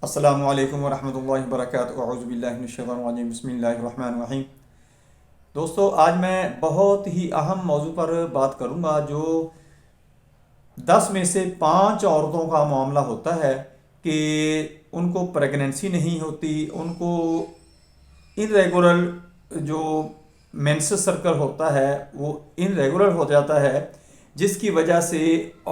अस्सलामु अलैकुम वरहमतुल्लाहि वबरकातुहू अऊज़ु बिल्लाहि मिनश शैतानिर रजीम बिस्मिल्लाहिर रहमानिर रहीम। दोस्तों, आज मैं बहुत ही अहम मौजू पर बात करूंगा जो 10 में से 5 औरतों का मामला होता है कि उनको प्रेगनेंसी नहीं होती, उनको इनरेगुलर जो मेंसेस सर्कल होता है वो इनरेगुलर हो जाता है, जिसकी वजह से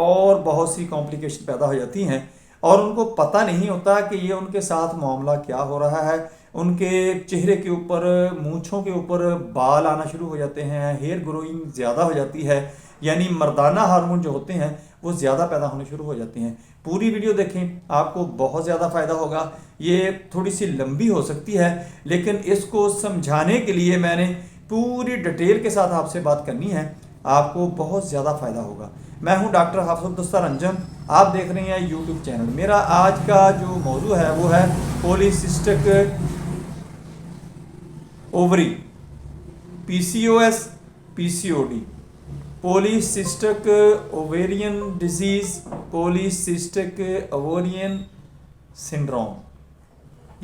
और बहुत सी कॉम्प्लिकेशन पैदा हो जाती हैं और उनको पता नहीं होता कि ये उनके साथ मामला क्या हो रहा है। उनके चेहरे के ऊपर, मूंछों के ऊपर बाल आना शुरू हो जाते हैं, हेयर ग्रोइंग ज़्यादा हो जाती है, यानी मर्दाना हार्मोन जो होते हैं वो ज़्यादा पैदा होने शुरू हो जाते हैं। पूरी वीडियो देखें, आपको बहुत ज़्यादा फ़ायदा होगा। ये थोड़ी सी लंबी हो सकती है, लेकिन इसको समझाने के लिए मैंने पूरी डिटेल के साथ आपसे बात करनी है, आपको बहुत ज़्यादा फ़ायदा होगा। मैं हूं डॉक्टर हाफिज़ दस्तार अंजम, आप देख रहे हैं यूट्यूब चैनल। मेरा आज का जो मौजू है वो है polycystic ovary, PCOS, PCOD, polycystic ovarian disease, polycystic ovarian syndrome.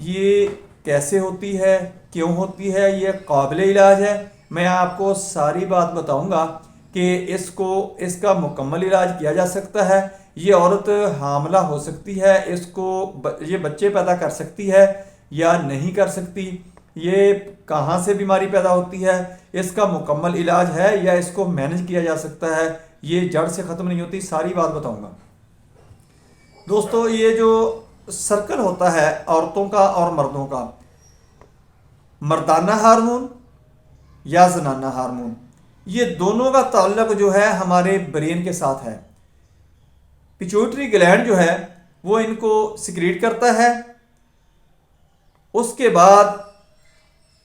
ये कैसे होती है, क्यों होती है, ये काबिल इलाज है। मैं आपको सारी बात बताऊंगा कि इसका मुकम्मल इलाज किया जा सकता है। ये औरत हामला हो सकती है, ये बच्चे पैदा कर सकती है या नहीं कर सकती, ये कहाँ से बीमारी पैदा होती है, इसका मुकम्मल इलाज है या इसको मैनेज किया जा सकता है, ये जड़ से ख़त्म नहीं होती, सारी बात बताऊंगा। दोस्तों, ये जो सर्कल होता है औरतों का और मर्दों का, मर्दाना हार्मोन या जनाना हार्मोन, ये दोनों का ताल्लुक जो है हमारे ब्रेन के साथ है। पिट्यूटरी ग्लैंड जो है वो इनको सिक्रीट करता है। उसके बाद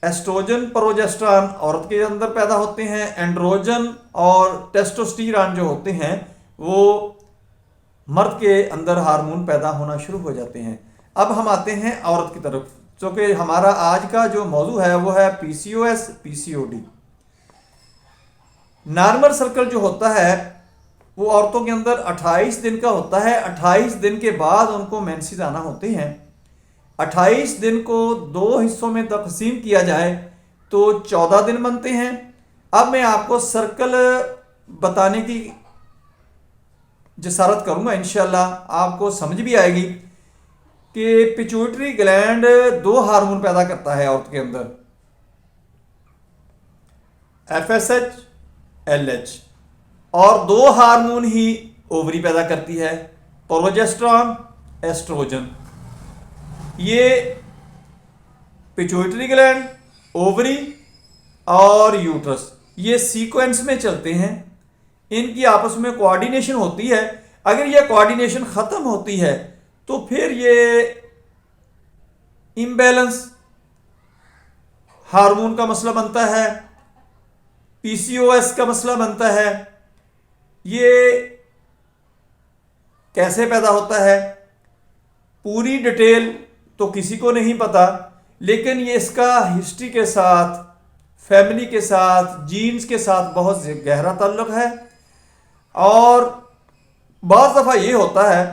एस्ट्रोजन, प्रोजेस्टेरॉन औरत के अंदर पैदा होते हैं। एंड्रोजन और टेस्टोस्टेरोन जो होते हैं वो मर्द के अंदर हार्मोन पैदा होना शुरू हो जाते हैं। अब हम आते हैं औरत की तरफ, क्योंकि हमारा आज का जो मौजू है वो है पीसीओएस, पीसीओडी। नॉर्मल सर्कल जो होता है वो औरतों के अंदर 28 दिन का होता है। 28 दिन के बाद उनको मेंसेस आना होते हैं। 28 दिन को 2 हिस्सों में तकसीम किया जाए तो 14 दिन बनते हैं। अब मैं आपको सर्कल बताने की जसारत करूंगा, इंशाल्लाह आपको समझ भी आएगी कि पिट्यूटरी ग्लैंड 2 हार्मोन पैदा करता है औरत के अंदर, एफएसएच, एलएच, और 2 हार्मोन ही ओवरी पैदा करती है, प्रोजेस्टेरॉन, एस्ट्रोजन। ये पिट्यूटरी ग्लैंड, ओवरी और यूट्रस, ये सीक्वेंस में चलते हैं। इनकी आपस में कोऑर्डिनेशन होती है। अगर ये कोऑर्डिनेशन खत्म होती है तो फिर ये इम्बैलेंस हार्मोन का मसला बनता है, पीसीओएस का मसला बनता है। ये कैसे पैदा होता है, पूरी डिटेल तो किसी को नहीं पता, लेकिन ये इसका हिस्ट्री के साथ, फैमिली के साथ, जीन्स के साथ बहुत गहरा ताल्लुक है। और बाज़ दफ़ा ये होता है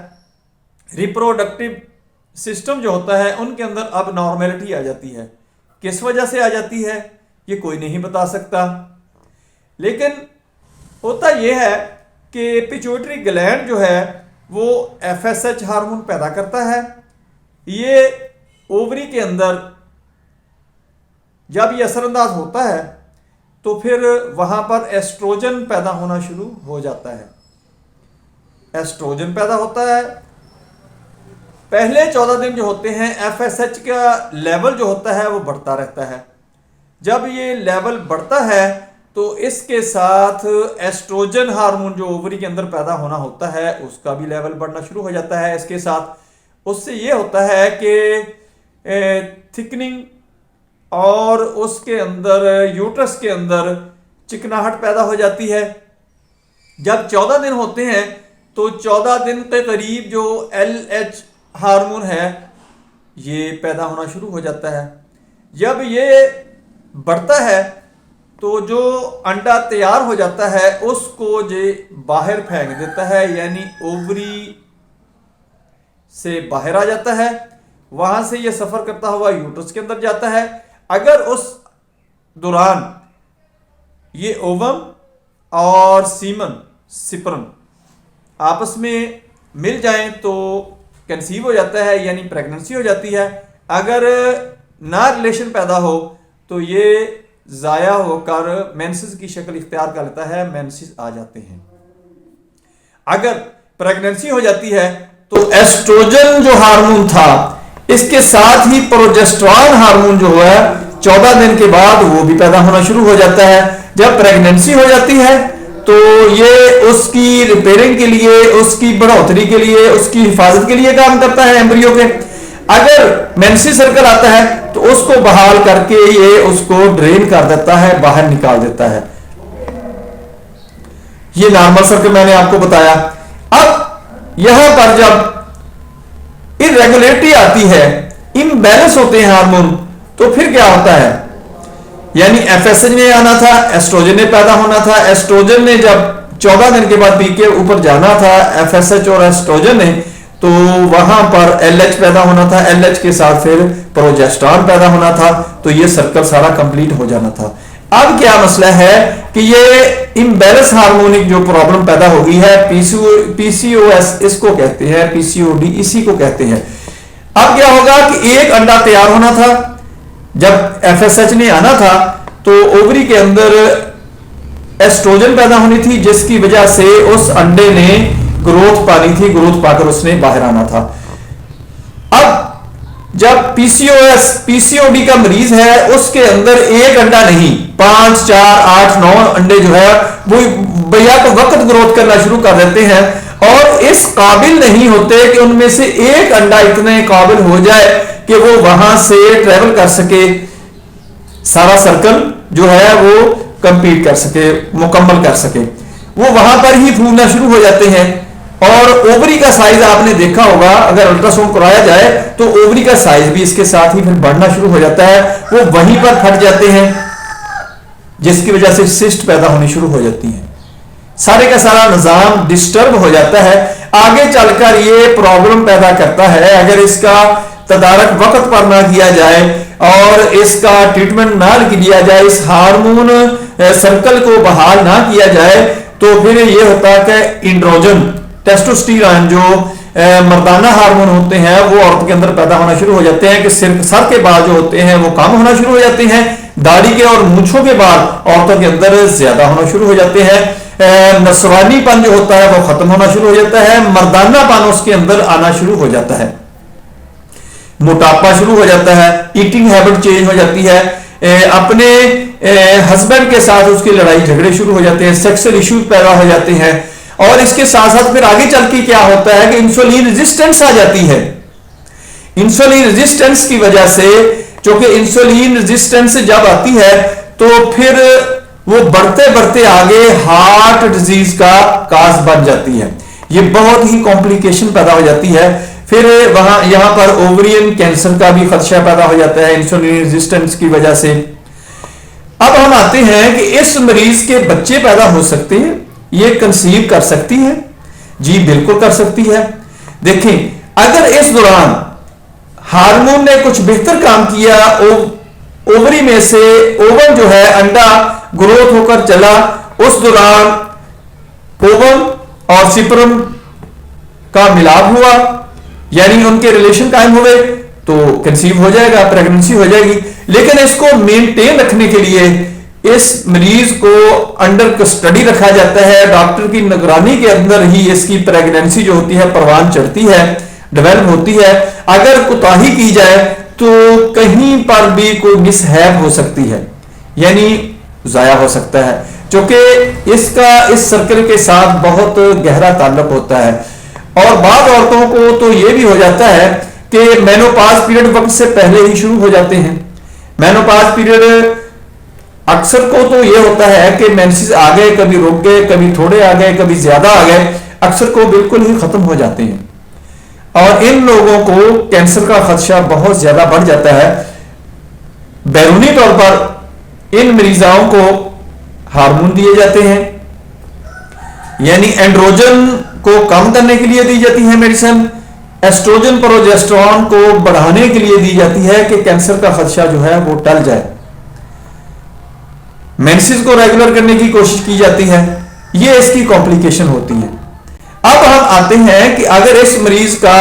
रिप्रोडक्टिव सिस्टम जो होता है उनके अंदर अब नॉर्मेलिटी आ जाती है। किस वजह से आ जाती है ये कोई नहीं बता सकता, लेकिन होता यह है कि पिट्यूटरी ग्लैंड जो है वो एफएसएच हार्मोन पैदा करता है। ये ओवरी के अंदर जब ये असरअंदाज होता है तो फिर वहां पर एस्ट्रोजन पैदा होना शुरू हो जाता है। एस्ट्रोजन पैदा होता है। पहले 14 दिन जो होते हैं एफएसएच का लेवल जो होता है वो बढ़ता रहता है। जब ये लेवल बढ़ता है तो इसके साथ एस्ट्रोजन हार्मोन जो ओवरी के अंदर पैदा होना होता है उसका भी लेवल बढ़ना शुरू हो जाता है। इसके साथ उससे ये होता है कि थिकनिंग और उसके अंदर यूट्रस के अंदर चिकनाहट पैदा हो जाती है। जब 14 दिन होते हैं तो 14 दिन के करीब जो एलएच हार्मोन है ये पैदा होना शुरू हो जाता है। जब ये बढ़ता है तो जो अंडा तैयार हो जाता है उसको जे बाहर फेंक देता है, यानी ओवरी से बाहर आ जाता है। वहां से ये सफर करता हुआ यूट्रस के अंदर जाता है। अगर उस दौरान ये ओवम और सीमन सिपर्म आपस में मिल जाएं तो कंसीव हो जाता है, यानी प्रेगनेंसी हो जाती है। अगर ना रिलेशन पैदा हो तो ये जाया होकर मेंसेस की शक्ल इख्तियार कर लेता है, मेंसेस आ जाते हैं। अगर प्रेगनेंसी हो जाती है तो एस्ट्रोजन जो हार्मोन था इसके साथ ही प्रोजेस्टेरॉन हार्मोन जो है 14 दिन के बाद वो भी पैदा होना शुरू हो जाता है। जब प्रेगनेंसी हो जाती है तो ये उसकी रिपेयरिंग के लिए, उसकी बढ़ोतरी के लिए, उसकी हिफाजत के लिए काम करता है एम्ब्रियो के। अगर मेंसेस सर्कल आता है तो उसको बहाल करके ये उसको ड्रेन कर देता है, बाहर निकाल देता है। ये नॉर्मल सर्कल मैंने आपको बताया। अब यहां पर जब इरेगुलरिटी आती है, इम्बैलेंस होते हैं हार्मोन, तो फिर क्या होता है, यानी एफएसएच ने आना था, एस्ट्रोजन ने पैदा होना था। एस्ट्रोजन ने जब 14 दिन के बाद पी के ऊपर जाना था एफएसएच और एस्ट्रोजन ने, तो वहां पर एलएच पैदा होना था, एलएच के साथ फिर प्रोजेस्टेरॉन पैदा होना था, तो ये सर्कल सारा कंप्लीट हो जाना था। अब क्या मसला है कि ये इम्बैलेंस हार्मोनिक जो प्रॉब्लम पैदा हो गई है, पीसीओएस इसको कहते हैं, पीसीओडी इसी को कहते हैं। अब क्या होगा कि एक अंडा तैयार होना था, जब एफएसएच ने आना था तो ओवरी के अंदर एस्ट्रोजन पैदा होनी थी, जिसकी वजह से उस अंडे ने ग्रोथ पानी थी, ग्रोथ पाकर उसने बाहर आना था। अब जब पीसीओएस पीसीओडी का मरीज है उसके अंदर एक अंडा नहीं, 5, 4, 8, 9 अंडे जो है वो भैया तो वक्त ग्रोथ करना शुरू कर देते हैं और इस काबिल नहीं होते कि उनमें से एक अंडा इतने काबिल हो जाए कि वो वहां से ट्रेवल कर सके, सारा सर्कल जो है वो कंप्लीट कर सके, मुकम्मल कर सके। वो वहां पर ही फूलना शुरू हो जाते हैं। और ओवरी का साइज आपने देखा होगा, अगर अल्ट्रासाउंड कराया जाए तो ओवरी का साइज भी इसके साथ ही फिर बढ़ना शुरू हो जाता है, वो वहीं पर फट जाते हैं, जिसकी वजह से सिस्ट पैदा होनी शुरू हो जाती है। सारे का सारा निजाम डिस्टर्ब हो जाता है। आगे चलकर ये प्रॉब्लम पैदा करता है अगर इसका तदारक वक्त पर ना किया जाए और इसका ट्रीटमेंट ना किया जाए, इस हार्मोन सर्कल को बहाल ना किया जाए, तो फिर ये होता है कि इंड्रोजन टेस्टोस्टेरोन जो मर्दाना हार्मोन होते हैं वो औरत के अंदर पैदा होना शुरू हो जाते हैं कि सर के बाल जो होते हैं वो कम होना शुरू हो जाते हैं, दाढ़ी के और मूंछों के बाल औरतों के अंदर ज्यादा होना शुरू हो जाते हैं, नसवानीपन जो होता है वो खत्म होना शुरू हो जाता है, मर्दानापन उसके अंदर आना शुरू हो जाता है, मोटापा शुरू हो जाता है, ईटिंग हैबिट चेंज हो जाती है, अपने हस्बैंड के साथ उसकी लड़ाई झगड़े शुरू हो जाते हैं, सेक्सुअल इश्यूज पैदा हो जाते हैं। और इसके साथ साथ फिर आगे चल के क्या होता है कि इंसुलिन रेजिस्टेंस आ जाती है। इंसुलिन रेजिस्टेंस की वजह से, क्योंकि इंसुलिन रेजिस्टेंस जब आती है तो फिर वो बढ़ते बढ़ते आगे हार्ट डिजीज का काज बन जाती है, ये बहुत ही कॉम्प्लिकेशन पैदा हो जाती है। फिर वहां यहां पर ओवरियन कैंसर का भी खदशा पैदा हो जाता है इंसुलिन रेजिस्टेंस की वजह से। अब हम आते हैं कि इस मरीज के बच्चे पैदा हो सकते हैं, ये कंसीव कर सकती है, जी बिल्कुल कर सकती है। देखें, अगर इस दौरान हार्मोन ने कुछ बेहतर काम किया, ओवरी में से ओवम जो है अंडा ग्रोथ होकर चला, उस दौरान ओवम और सिपर्म का मिलाप हुआ, यानी उनके रिलेशन कायम हुए, तो कंसीव हो जाएगा, प्रेगनेंसी हो जाएगी। लेकिन इसको मेंटेन रखने के लिए इस मरीज को अंडर कस्टडी रखा जाता है, डॉक्टर की निगरानी के अंदर ही इसकी प्रेगनेंसी जो होती है परवान चढ़ती है, डेवलप होती है। अगर कोताही की जाए तो कहीं पर भी कोई मिसहैप हो सकती है, यानी जाया हो सकता है, क्योंकि इसका इस सर्कल के साथ बहुत गहरा ताल्लुक होता है। और बाद औरतों को तो यह भी हो जाता है कि मेनोपॉज पीरियड वक्त से पहले ही शुरू हो जाते हैं। मेनोपॉज पीरियड अक्सर को तो यह होता है कि मेंसेस आ गए, कभी रुक गए, कभी थोड़े आ गए, कभी ज्यादा आ गए, अक्सर को बिल्कुल ही खत्म हो जाते हैं। और इन लोगों को कैंसर का खदशा बहुत ज्यादा बढ़ जाता है। बैरूनी तौर पर इन मरीजाओं को हार्मोन दिए जाते हैं, यानी एंड्रोजन को कम करने के लिए दी जाती है मेडिसिन, एस्ट्रोजन प्रोजेस्टेरॉन को बढ़ाने के लिए दी जाती है कि कैंसर का खदशा जो है वो टल जाए। मेंसेस को रेगुलर करने की कोशिश की जाती है, ये इसकी कॉम्प्लिकेशन होती है। अब हम आते हैं कि अगर इस मरीज का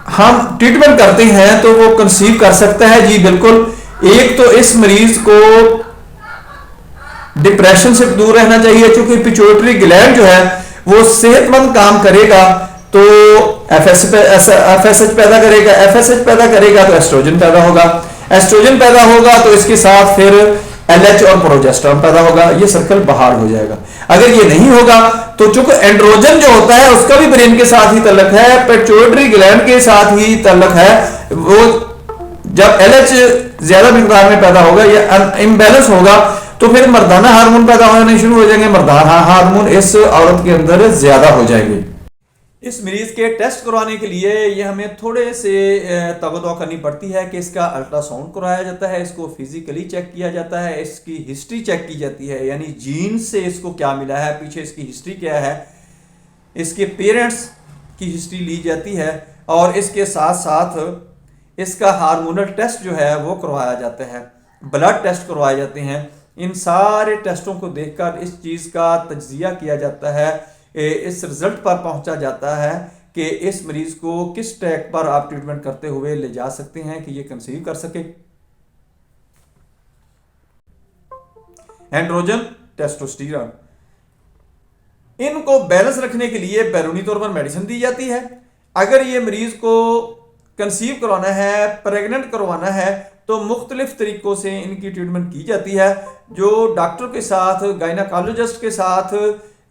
हम ट्रीटमेंट करते हैं तो वो कंसीव कर सकता है। जी बिल्कुल। एक तो इस मरीज को डिप्रेशन से दूर रहना चाहिए, क्योंकि पिट्यूटरी ग्लैंड जो है वो सेहतमंद काम करेगा तो एफएसएच पैदा करेगा, एफएसएच पैदा करेगा तो एस्ट्रोजन पैदा होगा, एस्ट्रोजन पैदा होगा तो इसके साथ फिर एलएच और प्रोजेस्टेरॉन पैदा होगा, ये सर्कल बाहर हो जाएगा। अगर ये नहीं होगा तो चूंकि एंड्रोजन जो होता है उसका भी ब्रेन के साथ ही तल्लक है, पिट्यूटरी ग्लैंड के साथ ही तल्लक है। वो जब एलएच ज्यादा मिकदार में पैदा होगा या इम्बैलेंस होगा तो फिर मर्दाना हार्मोन पैदा होने शुरू हो जाएंगे, मर्दाना हार्मोन इस औरत के अंदर ज्यादा हो जाएंगे। इस मरीज के टेस्ट करवाने के लिए ये हमें थोड़े से तवज्जो करनी पड़ती है कि इसका अल्ट्रासाउंड कराया जाता है, इसको फिजिकली चेक किया जाता है, इसकी हिस्ट्री चेक की जाती है, यानी जीन से इसको क्या मिला है, पीछे इसकी हिस्ट्री क्या है, इसके पेरेंट्स की हिस्ट्री ली जाती है और इसके साथ साथ इसका हार्मोनल टेस्ट जो है वो करवाया जाता है, ब्लड टेस्ट करवाए जाते हैं। इन सारे टेस्टों को देखकर इस चीज़ का तज्जिया किया जाता है, इस रिजल्ट पर पहुंचा जाता है कि इस मरीज को किस ट्रैक पर आप ट्रीटमेंट करते हुए ले जा सकते हैं कि ये कंसीव कर सके। एंड्रोजन, टेस्टोस्टेरोन, इनको बैलेंस रखने के लिए बैरूनी तौर पर मेडिसिन दी जाती है। अगर ये मरीज को कंसीव करवाना है, प्रेग्नेंट करवाना है तो मुख्तलिफ तरीकों से इनकी ट्रीटमेंट की जाती है। जो डॉक्टर के साथ, गायनाकोलॉजिस्ट के साथ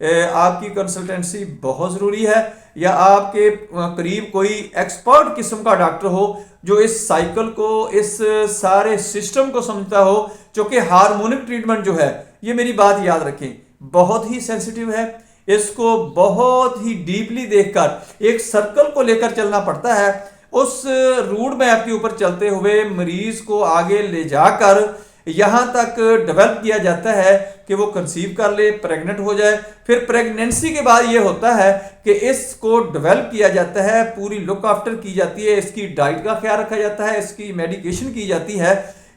आपकी कंसल्टेंसी बहुत ज़रूरी है, या आपके करीब कोई एक्सपर्ट किस्म का डॉक्टर हो जो इस साइकिल को, इस सारे सिस्टम को समझता हो। क्योंकि हार्मोनिक ट्रीटमेंट जो है, ये मेरी बात याद रखें, बहुत ही सेंसिटिव है, इसको बहुत ही डीपली देखकर एक सर्कल को लेकर चलना पड़ता है। उस रूट मैप के ऊपर चलते हुए मरीज को आगे ले जाकर यहां तक डेवलप किया जाता है कि वो कंसीव कर ले, प्रेग्नेंट हो जाए। फिर प्रेगनेंसी के बाद ये होता है कि इसको डेवलप किया जाता है, पूरी लुक आफ्टर की जाती है, इसकी डाइट का ख्याल रखा जाता है, इसकी मेडिकेशन की जाती है,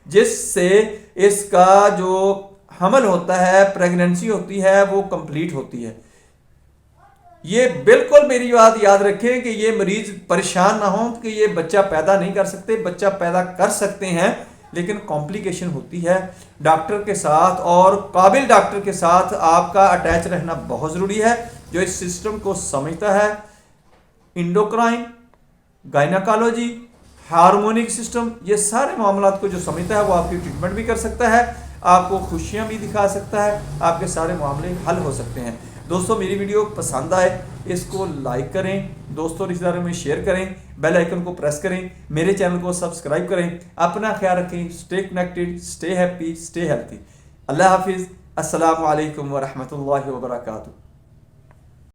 जिससे इसका जो हमल होता है, प्रेगनेंसी होती है, वो कंप्लीट होती है। ये बिल्कुल मेरी बात याद रखें कि ये मरीज परेशान ना हो कि ये बच्चा पैदा नहीं कर सकते, बच्चा पैदा कर सकते हैं, लेकिन कॉम्प्लिकेशन होती है। डॉक्टर के साथ और काबिल डॉक्टर के साथ आपका अटैच रहना बहुत ज़रूरी है, जो इस सिस्टम को समझता है। इंडोक्राइन, गायनाकोलॉजी, हार्मोनिक सिस्टम, ये सारे मामलात को जो समझता है वो आपकी ट्रीटमेंट भी कर सकता है, आपको खुशियां भी दिखा सकता है, आपके सारे मामले हल हो सकते हैं। दोस्तों, मेरी वीडियो पसंद आए इसको लाइक करें, दोस्तों रिश्तेदारों में शेयर करें, बेल आइकन को प्रेस करें, मेरे चैनल को सब्सक्राइब करें। अपना ख्याल रखें, stay connected, stay happy, stay healthy. अल्लाह हाफिज़। अस्सलामु अलैकुम व रहमतुल्लाहि व बरकातुहू।